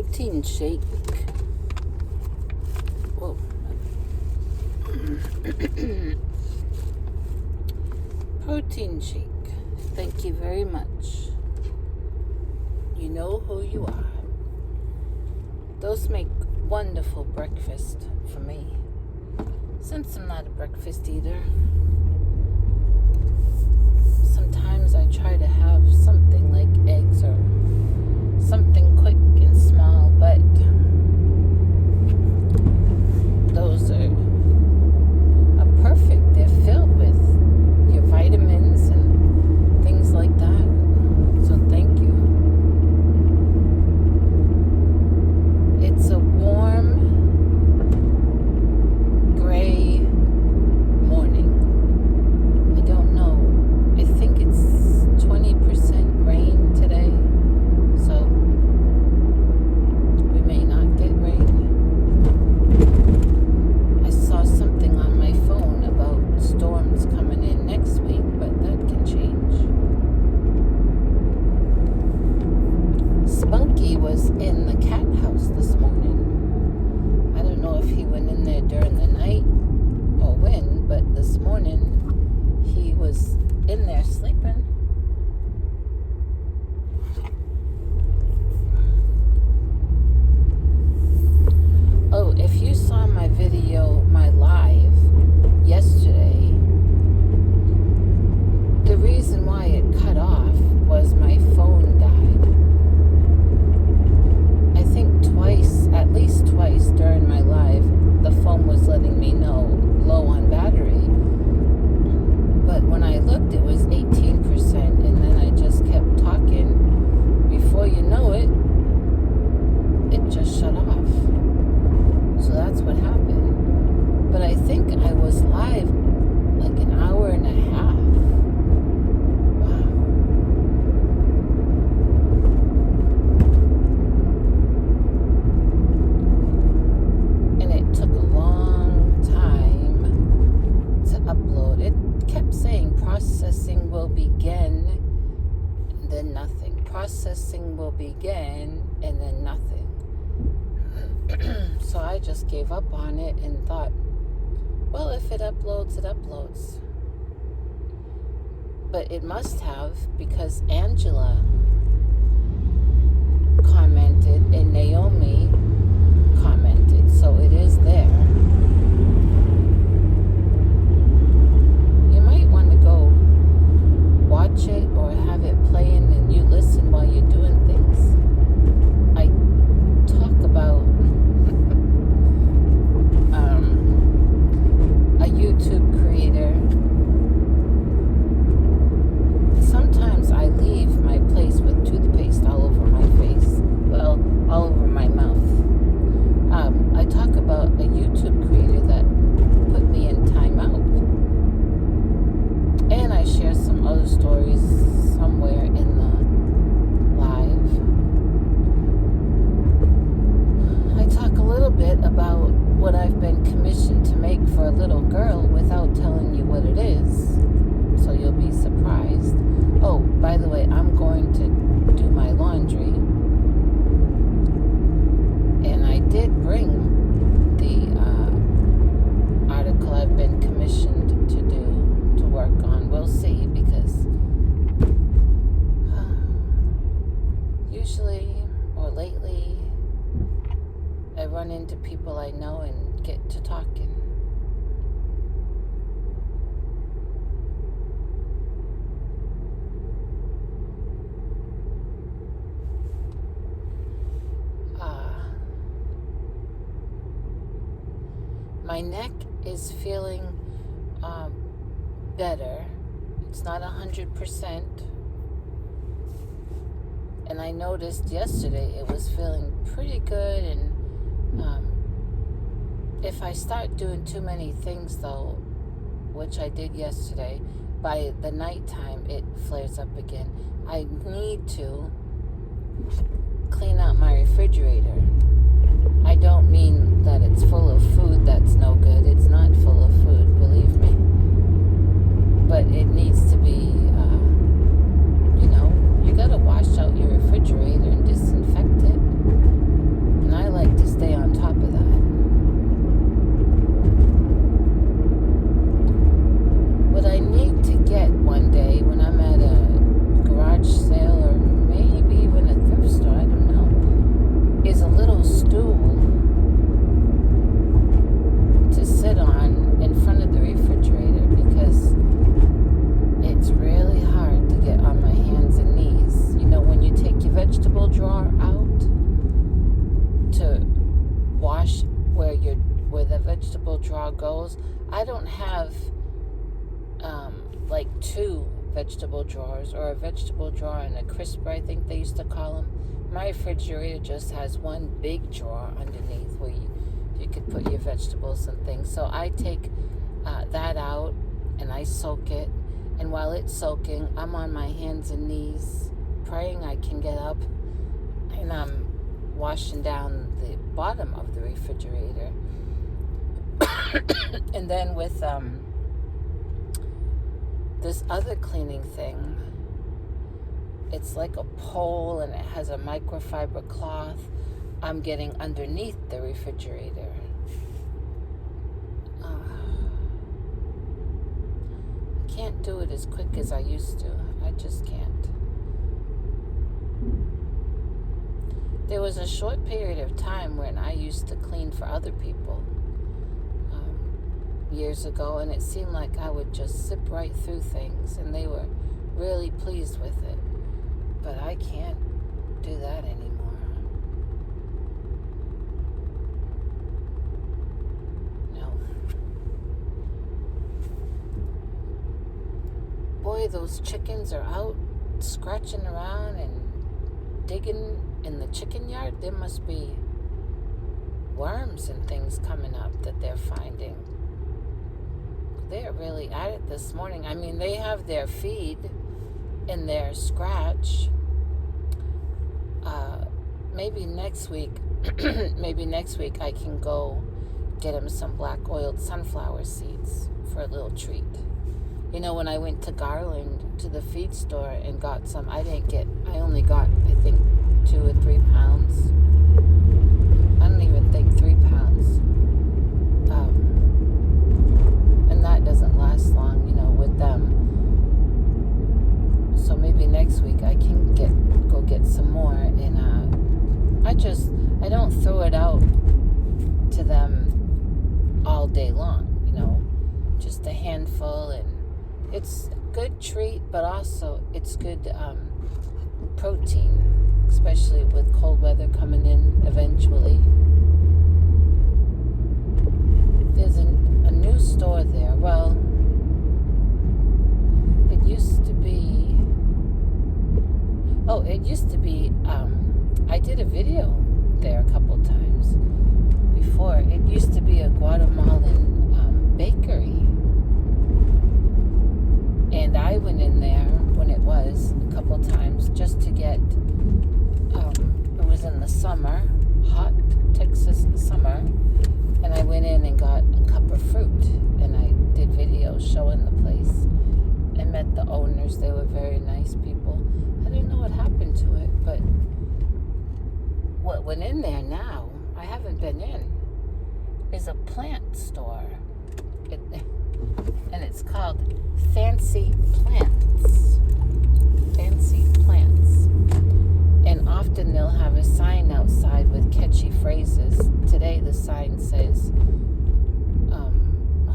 protein shake. Whoa. Protein shake. Thank you very much. You know who you are. Those make wonderful breakfast for me. Since I'm not a breakfast eater, sometimes I try to have something like eggs or something quick and small, but those are perfect. They're filled with your vitamins and things like that. So thank you. It's a warm, gray morning. I don't know. I think it's 20% rain today. So we may not get rain. I saw something on my phone about storms coming in next week, but that can change. Spunky was in the cat house this morning. I don't know if he went in there during the night or when, but this morning he was in there sleeping. Oh, if you saw my video, my live yesterday, the reason why it cut off was my phone died. I think twice, at least twice during my live, the phone was letting me know low on battery. But when I looked, it was 18%, and then I just kept talking. Before you know it, it just shut off. So that's what happened. But I think I was live like an hour and a half. Wow. And it took a long time to upload. It kept saying processing will begin, and then nothing. Processing will begin, and then nothing. So I just gave up on it and thought, well, if it uploads, it uploads. But it must have, because Angela commented and Naomi commented, so it is there. You might want to go watch it or have it playing and you listen while you're doing things. I talk about a YouTube creator. Sometimes I leave my place with toothpaste all over my face. Well, all over my mouth. I talk about a YouTube creator that put me in timeout. And I share some other stories somewhere in the live. I talk a little bit about what I've been commissioned to make for a little girl without telling you what it is. So you'll be surprised. Oh, by the way, I'm going to do my laundry. And I did bring the article I've been commissioned to work on. We'll see, because usually or lately I run into people I know and get to talking. My neck is feeling better. It's not 100%. And I noticed yesterday it was feeling pretty good. And if I start doing too many things, though, which I did yesterday, by the nighttime it flares up again. I need to clean out my refrigerator. I don't mean that it's full of food that's no good. It's not full of food, believe me. But it needs to be, you gotta wash out your refrigerator and disinfect it. like 2 vegetable drawers, or a vegetable drawer and a crisper, I think they used to call them. My refrigerator just has one big drawer underneath where you could put your vegetables and things. So I take that out and I soak it. And while it's soaking, I'm on my hands and knees praying I can get up, and I'm washing down the bottom of the refrigerator. And then with this other cleaning thing, it's like a pole and it has a microfiber cloth. I'm getting underneath the refrigerator. I can't do it as quick as I used to. I just can't. There was a short period of time when I used to clean for other people years ago, and it seemed like I would just zip right through things and they were really pleased with it. But I can't do that anymore. No. Boy, those chickens are out scratching around and digging in the chicken yard. There must be worms and things coming up that they're finding. They're really at it this morning. I mean, they have their feed in their scratch. Maybe next week I can go get them some black oiled sunflower seeds for a little treat. You know, when I went to Garland to the feed store and got some, I only got, I think, 2 or 3 pounds. I don't even think 3 pounds. And that doesn't last long, you know, with them. So maybe next week I can go get some more. And I don't throw it out to them all day long, you know, just a handful. And it's a good treat, but also it's good protein, especially with cold weather coming in eventually. There's a new store there. Well, it used to be, I did a video there a couple times before. It used to be a Guatemalan bakery. And I went in there when it was a couple times just to get, it was in the summer, hot Texas summer, and I went in and got a cup of fruit, and I did videos showing the place. I met the owners. They were very nice people. I didn't know what happened to it, but what went in there now, I haven't been in, is a plant store. And it's called Fancy Plants. Fancy Plants. And often they'll have a sign outside with catchy phrases. Today the sign says,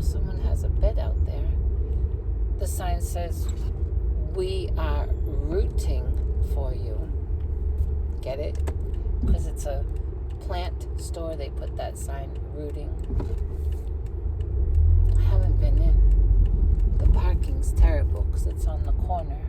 someone has a bed out there. The sign says, "We are rooting for you." Get it? Because it's a plant store, they put that sign, rooting. I haven't been in. The parking's terrible because it's on the corner.